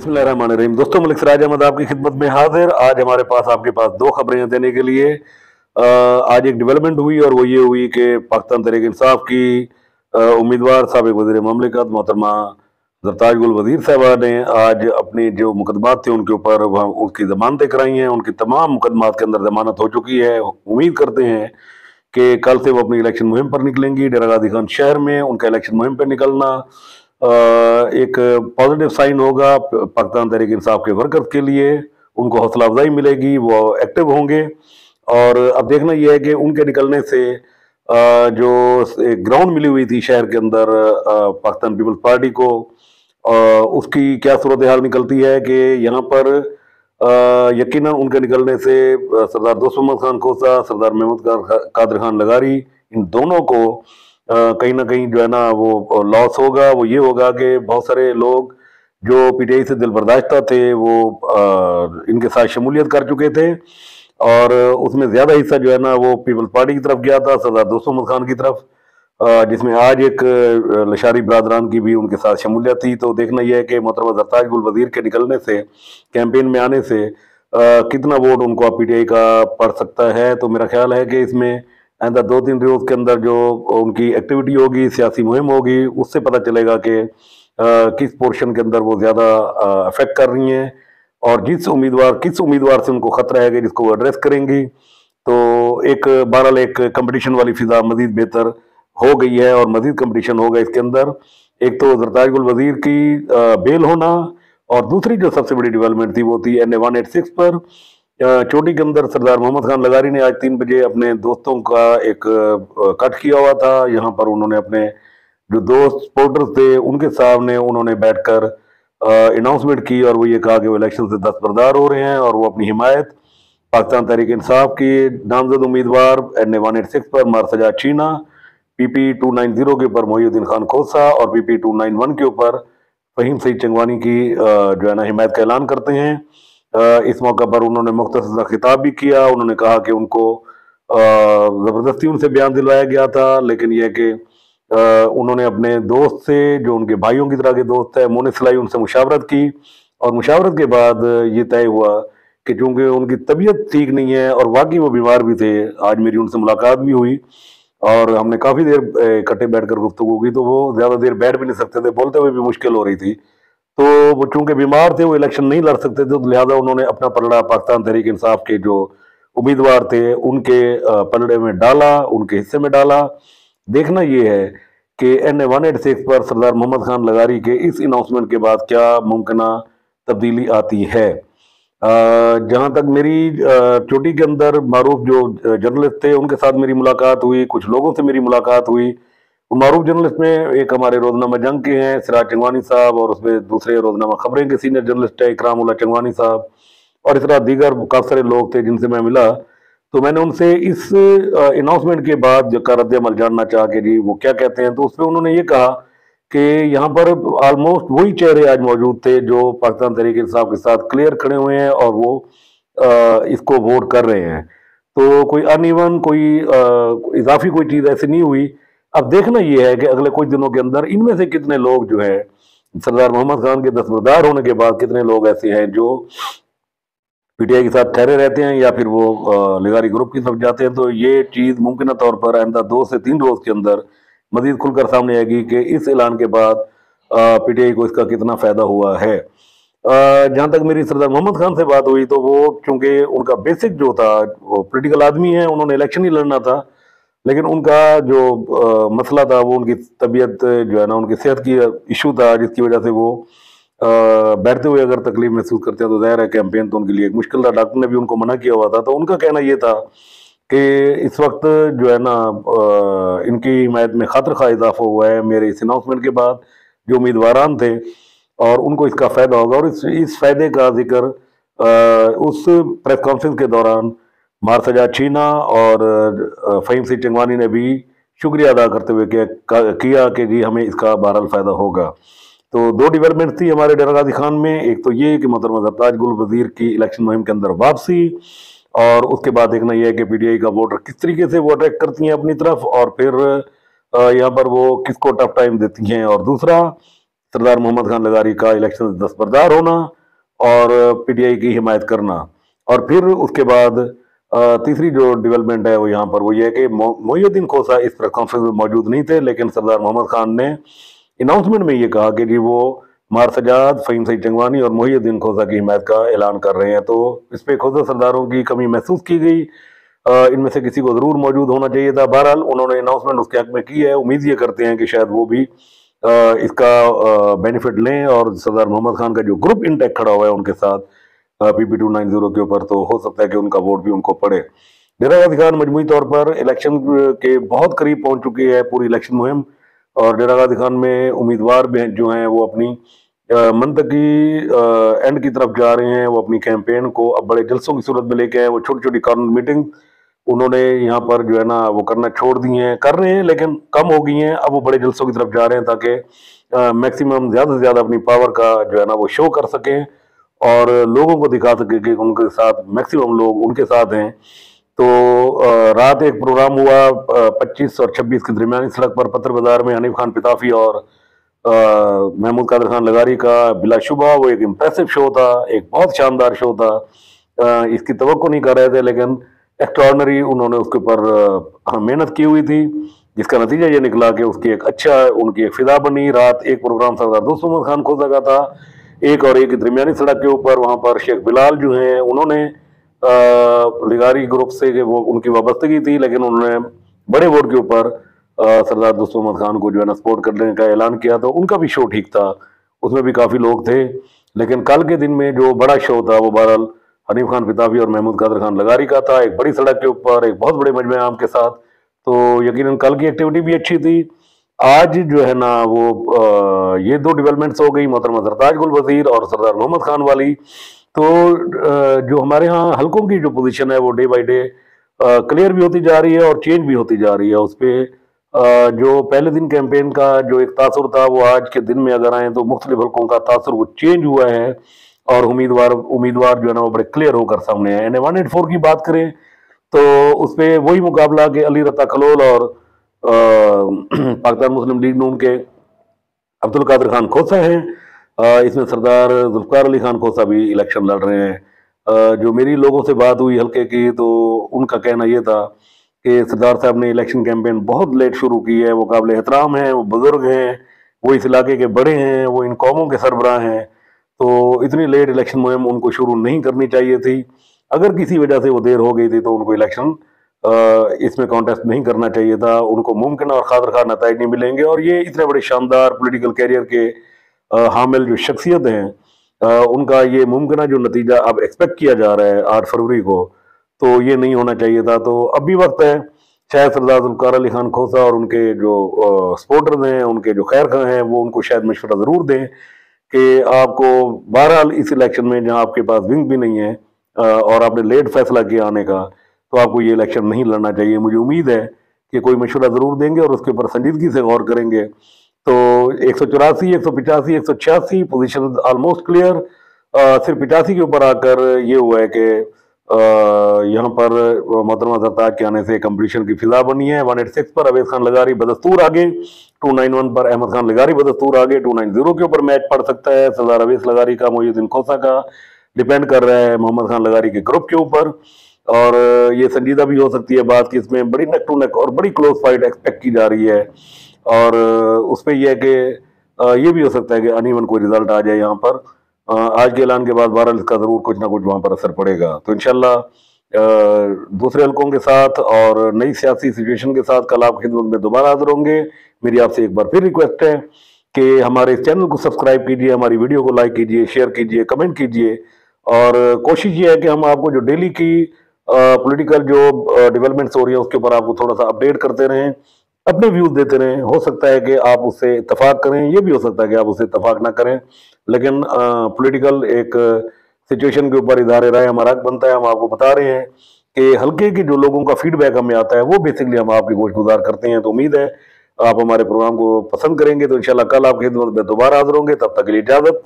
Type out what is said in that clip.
बिस्मिल्लाहिर्रहमानिर्रहीम। दोस्तों, मलिक सिराज अहमद आपकी खिदमत में हाजिर। आज हमारे पास आपके पास दो खबरें देने के लिए। आज एक डेवलपमेंट हुई और वो ये हुई कि पाकिस्तान तहरीक इंसाफ की उम्मीदवार साबिक वज़ीर ममलिकत मोहतरमा ज़रताज गुल वज़ीर साहबा ने आज अपने जो मुकदमात थे उनके ऊपर उसकी जमानतें कराई हैं। उनकी तमाम मुकदमात के अंदर जमानत हो चुकी है। उम्मीद करते हैं कि कल से वो अपनी इलेक्शन मुहिम पर निकलेंगी। डेरा गाजी खान शहर में उनका इलेक्शन मुहिम पर निकलना एक पॉजिटिव साइन होगा पाकिस्तान तहरीक इंसाफ के वर्कर्स के लिए। उनको हौसला अफजाई मिलेगी, वो एक्टिव होंगे। और अब देखना यह है कि उनके निकलने से जो एक ग्राउंड मिली हुई थी शहर के अंदर पाकिस्तान पीपल्स पार्टी को, उसकी क्या सूरत हाल निकलती है कि यहाँ पर यकीनन उनके निकलने से सरदार दोस्त मोहम्मद खान खोसा, सरदार महमूद कादर खान लगारी, इन दोनों को कहीं ना कहीं जो है ना वो लॉस होगा। वो ये होगा कि बहुत सारे लोग जो पीटीआई से दिल बर्दाश्ता थे वो इनके साथ शमूलियत कर चुके थे और उसमें ज़्यादा हिस्सा जो है ना वो पीपल्स पार्टी की तरफ गया था, सरदार दोस्त मोहम्मद खान की तरफ, जिसमें आज एक लशारी बरादरान की भी उनके साथ शमूलियत थी। तो देखना यह है कि मोहतरमा ज़रताज गुल वज़ीर के निकलने से, कैंपेन में आने से कितना वोट उनको पीटीआई का पड़ सकता है। तो मेरा ख्याल है कि इसमें आइंदा 2-3 रोज़ के अंदर जो उनकी एक्टिविटी होगी, सियासी मुहिम होगी, उससे पता चलेगा कि किस पोर्शन के अंदर वो ज़्यादा अफेक्ट कर रही हैं और किस उम्मीदवार से उनको खतरा है कि जिसको वो एड्रेस करेंगी। तो एक बहरहाल एक कंपटीशन वाली फिजा मजीद बेहतर हो गई है और मजीद कंपटीशन होगा इसके अंदर। एक तो ज़रताज गुल वज़ीर की बेल होना और दूसरी जो सबसे बड़ी डेवलपमेंट थी वो थी NA 186 पर चोटी के अंदर सरदार मोहम्मद खान लगारी ने आज 3 बजे अपने दोस्तों का एक कट किया हुआ था। यहाँ पर उन्होंने अपने जो दोस्त सपोर्टर्स थे उनके सामने उन्होंने बैठकर अनाउंसमेंट की और वो ये कहा कि वो इलेक्शन से दस्तबरदार हो रहे हैं और वो अपनी हिमायत पाकिस्तान तहरीक इंसाफ की नामजद उम्मीदवार NA 186 पर मार्सजा चीना, PP 290 के ऊपर मोहिउद्दीन खान खोसा और PP 291 के ऊपर फहीम सईद चंगवानी की जो है ना हिमायत का ऐलान करते हैं। इस मौका पर उन्होंने मुख्तसर खिताब भी किया। उन्होंने कहा कि उनको ज़बरदस्ती उनसे बयान दिलवाया गया था, लेकिन यह कि उन्होंने अपने दोस्त से, जो उनके भाइयों की तरह के दोस्त है, मोने सिलाई, उनसे मुशावरत की और मुशावरत के बाद ये तय हुआ कि चूँकि उनकी तबीयत ठीक नहीं है और वाकई वो बीमार भी थे। आज मेरी उनसे मुलाकात भी हुई और हमने काफ़ी देर इकट्ठे बैठकर गुफ्तगू की, तो वो ज़्यादा देर बैठ भी नहीं सकते थे, बोलते हुए भी मुश्किल हो रही थी। तो वो चूंकि बीमार थे, वो इलेक्शन नहीं लड़ सकते थे, तो लिहाजा उन्होंने अपना पलड़ा पाकिस्तान तहरीक इंसाफ के जो उम्मीदवार थे उनके पलड़े में डाला, उनके हिस्से में डाला। देखना ये है कि NA 186 पर सरदार मोहम्मद खान लगारी के इस अनाउंसमेंट के बाद क्या मुमकिन तब्दीली आती है। जहाँ तक मेरी चोटी के अंदर मारूफ जो जर्नलिस्ट थे उनके साथ मेरी मुलाकात हुई, कुछ लोगों से मेरी मुलाकात हुई। मारूफ जर्नलिस्ट में एक हमारे रोजनामा जंग के हैं सिराज चंगवानी साहब और उसमें दूसरे रोजनामा खबरें के सीनियर जर्नलिस्ट है इकरामुल्लाह चंगवानी साहब और इस तरह दीगर काफ़ी सारे लोग थे जिनसे मैं मिला। तो मैंने उनसे इस अनाउंसमेंट के बाद जो का रद्द-ए-अमल जानना चाहा कि जी वो क्या कहते हैं। तो उसमें उन्होंने ये कहा कि यहाँ पर ऑलमोस्ट वही चेहरे आज मौजूद थे जो पाकिस्तान तहरीक इंसाफ के साथ क्लियर खड़े हुए हैं और वो इसको वोट कर रहे हैं। तो कोई अनइवन, कोई इजाफी कोई चीज़ ऐसी नहीं हुई। अब देखना यह है कि अगले कुछ दिनों के अंदर इनमें से कितने लोग जो है सरदार मोहम्मद खान के दस्तबरदार होने के बाद कितने लोग ऐसे हैं जो पीटीआई के साथ ठहरे रहते हैं या फिर वो लगारी ग्रुप की तरफ जाते हैं। तो ये चीज़ मुमकिन तौर पर आइंदा 2 से 3 रोज़ के अंदर मजीद खुलकर सामने आएगी कि इस ऐलान के बाद पीटीआई को इसका कितना फ़ायदा हुआ है। जहाँ तक मेरी सरदार मोहम्मद खान से बात हुई तो वो चूँकि उनका बेसिक जो था वो पॉलिटिकल आदमी है, उन्होंने इलेक्शन ही लड़ना था, लेकिन उनका जो मसला था वो उनकी तबीयत जो है ना, उनकी सेहत की इशू था, जिसकी वजह से वो बैठते हुए अगर तकलीफ महसूस करते हैं तो ज़ाहिर है कैंपेन तो उनके लिए एक मुश्किल था। डॉक्टर ने भी उनको मना किया हुआ था। तो उनका कहना ये था कि इस वक्त जो है ना इनकी हिमायत में खातर खा इजाफा हुआ है मेरे इस अनाउंसमेंट के बाद। जो उम्मीदवारान थे और उनको इसका फ़ायदा होगा और इस फ़ायदे का जिक्र उस प्रेस कॉन्फ्रेंस के दौरान मार्सजा चीना और फहीम सईद चंगवानी ने भी शुक्रिया अदा करते हुए किया कि जी हमें इसका बहरहाल फ़ायदा होगा। तो 2 डेवलपमेंट थी हमारे डेरा गाजी खान में। एक तो ये कि मोहतरमा ज़रताज गुल वज़ीर की इलेक्शन मुहिम के अंदर वापसी और उसके बाद देखना यह है कि पीटीआई का वोटर किस तरीके से वो अट्रैक्ट करती हैं अपनी तरफ और फिर यहाँ पर वो किसको टफ टाइम देती हैं। और दूसरा सरदार मोहम्मद खान लगारी का इलेक्शन से दस्तबरदार होना और पीटीआई की हिमायत करना। और फिर उसके बाद तीसरी जो डेवलपमेंट है वो यहाँ पर वो ये है कि मोहिउद्दीन खोसा इस प्रेस कॉन्फ्रेंस में मौजूद नहीं थे, लेकिन सरदार मोहम्मद खान ने अनाउंसमेंट में ये कहा कि जी वो मार सजाद, फ़हीम सईद चंगवानी और मोहिउद्दीन खोसा की हिमायत का ऐलान कर रहे हैं। तो इस पर खोसा सरदारों की कमी महसूस की गई। इनमें से किसी को ज़रूर मौजूद होना चाहिए था। बहरहाल उन्होंने अनाउंसमेंट उसके हक में की है। उम्मीद ये करते हैं कि शायद वो भी इसका बेनिफिट लें और सरदार मोहम्मद खान का जो ग्रुप इंटैक्ट खड़ा हुआ है उनके साथ PP 290 के ऊपर, तो हो सकता है कि उनका वोट भी उनको पड़े। डेरा गाजी खान मजमूई तौर पर इलेक्शन के बहुत करीब पहुंच चुकी है पूरी इलेक्शन मुहिम, और डेरा गाजी खान में उम्मीदवार जो हैं वो अपनी मंतकी एंड की तरफ जा रहे हैं। वो अपनी कैंपेन को अब बड़े जलसों की सूरत में लेके आए। वो छोटी छोटी कॉर्नर मीटिंग उन्होंने यहाँ पर जो है ना वो करना छोड़ दी हैं, कर रहे हैं लेकिन कम हो गई हैं। अब वो बड़े जलसों की तरफ जा रहे हैं ताकि मैक्सिमम ज़्यादा से ज़्यादा अपनी पावर का जो है ना वो शो कर सकें और लोगों को दिखा सके कि उनके साथ मैक्सिमम लोग उनके साथ हैं। तो रात एक प्रोग्राम हुआ 25 और 26 की दरमियानी सड़क पर पत्थर बाजार में हनीफ खान पिताफी और महमूद कादर खान लगारी का बिलाशुबा वो एक इम्प्रेसिव शो था, एक बहुत शानदार शो था। इसकी तवक्को नहीं कर रहे थे लेकिन एक्स्ट्राऑर्डिनरी उन्होंने उसके ऊपर मेहनत की हुई थी, जिसका नतीजा ये निकला कि उसकी एक अच्छा उनकी एक फिदा बनी। रात एक प्रोग्राम सरदार दोस्त मोहम्मद खान खोसा का था, एक और एक दरमियानी सड़क के ऊपर वहाँ पर शेख बिलाल जो हैं उन्होंने लगारी ग्रुप से वो उनकी वाबस्तगी थी, लेकिन उन्होंने बड़े वोट के ऊपर सरदार दोस्त मोहम्मद खान को जो है ना सपोर्ट करने का ऐलान किया। तो उनका भी शो ठीक था, उसमें भी काफ़ी लोग थे। लेकिन कल के दिन में जो बड़ा शो था वो बहरहाल हनीफ खान पिताफी और महमूद कादर खान लगारी का था, एक बड़ी सड़क के ऊपर एक बहुत बड़े मजमे आम के साथ। तो यकीनन कल की एक्टिविटी भी अच्छी थी। आज जो है ना वो ये दो डेवलपमेंट्स हो गई, मोहतरमा सरताज गुल वजीर और सरदार मोहम्मद खान वाली। तो जो हमारे यहाँ हल्कों की जो पोजीशन है वो डे बाई डे क्लियर भी होती जा रही है और चेंज भी होती जा रही है। उस पर जो पहले दिन कैंपेन का जो एक तासुर था वो आज के दिन में अगर आए तो मुख्तलिफ हल्कों का तासुर वो चेंज हुआ है और उम्मीदवार जो है ना वो बड़े क्लियर होकर सामने आए। NA-184 की बात करें तो उस पर वही मुकाबला कि अली रता खलोल और पाकिस्तान मुस्लिम लीग नून के अब्दुल कादिर खान खोसा हैं। इसमें सरदार जुल्फकार अली खान खोसा भी इलेक्शन लड़ रहे हैं। जो मेरी लोगों से बात हुई हल्के की तो उनका कहना यह था कि सरदार साहब ने इलेक्शन कैंपेन बहुत लेट शुरू की है। वो काबिल एहतराम हैं, वो बुजुर्ग हैं, वो इस इलाके के बड़े हैं, वो इन कौमों के सरबराह हैं। तो इतनी लेट इलेक्शन मुहिम उनको शुरू नहीं करनी चाहिए थी। अगर किसी वजह से वो देर हो गई थी तो उनको इलेक्शन इसमें कॉन्टेस्ट नहीं करना चाहिए था। उनको मुमकिन और खातिर खा नताइज नहीं मिलेंगे। और ये इतने बड़े शानदार पॉलिटिकल कैरियर के हामिल जो शख्सियत हैं उनका ये मुमकिन जो नतीजा अब एक्सपेक्ट किया जा रहा है 8 फरवरी को, तो ये नहीं होना चाहिए था। तो अब भी वक्त है, शायद सरदार जुल्फकार अली खान खोसा और उनके जो सपोर्टर्स हैं, उनके जो खैर खां हैं, वो उनको शायद मशवरा ज़रूर दें कि आपको बहरहाल इस इलेक्शन में जहाँ आपके पास विंग भी नहीं है और आपने लेट फैसला किया आने का, तो आपको ये इलेक्शन नहीं लड़ना चाहिए। मुझे उम्मीद है कि कोई मशवरा ज़रूर देंगे और उसके ऊपर संजीदगी से गौर करेंगे। तो 184, 185, 186 पोजीशन ऑलमोस्ट क्लियर। सिर्फ 85 के ऊपर आकर ये हुआ है कि यहाँ पर मोहतरमा सरताज के आने से कंपटीशन की फिजा बनी है। 186 पर अवैस खान लगारी बदस्तूर आगे, 291 पर अहमद खान लगारी बदस्तूर आगे, 290 के ऊपर मैच पड़ सकता है सरदार अवैस लगारी का मोहिउद्दीन खोसा का, डिपेंड कर रहा है मोहम्मद खान लगारी के ग्रुप के ऊपर। और ये संजीदा भी हो सकती है बात कि इसमें बड़ी नेक टू नेक और बड़ी क्लोज फाइट एक्सपेक्ट की जा रही है। और उस पर यह है कि ये भी हो सकता है कि अनइवन कोई रिजल्ट आ जाए यहाँ पर। आज के ऐलान के बाद बहरहाल इसका ज़रूर कुछ ना कुछ वहाँ पर असर पड़ेगा। तो इंशाल्लाह दूसरे हल्कों के साथ और नई सियासी सिचुएशन के साथ कल आपकी खिदमत में दोबारा हाजिर होंगे। मेरी आपसे एक बार फिर रिक्वेस्ट है कि हमारे इस चैनल को सब्सक्राइब कीजिए, हमारी वीडियो को लाइक कीजिए, शेयर कीजिए, कमेंट कीजिए। और कोशिश ये है कि हम आपको जो डेली की पॉलिटिकल जो डेवलपमेंट्स हो रही है उसके ऊपर आपको थोड़ा सा अपडेट करते रहें, अपने व्यूज देते रहें। हो सकता है कि आप उससे इत्तफाक करें, ये भी हो सकता है कि आप उससे इत्तफाक ना करें, लेकिन पॉलिटिकल एक सिचुएशन के ऊपर इज़हार राय हमारा हक बनता है। हम आपको बता रहे हैं कि हल्के की जो लोगों का फीडबैक हमें आता है वो बेसिकली हम आपकी गोश गुजार करते हैं। तो उम्मीद है आप हमारे प्रोग्राम को पसंद करेंगे। तो इंशाल्लाह कल आपकी खिदमत में दोबारा हाजिर होंगे। तब तक के लिए इजाज़त।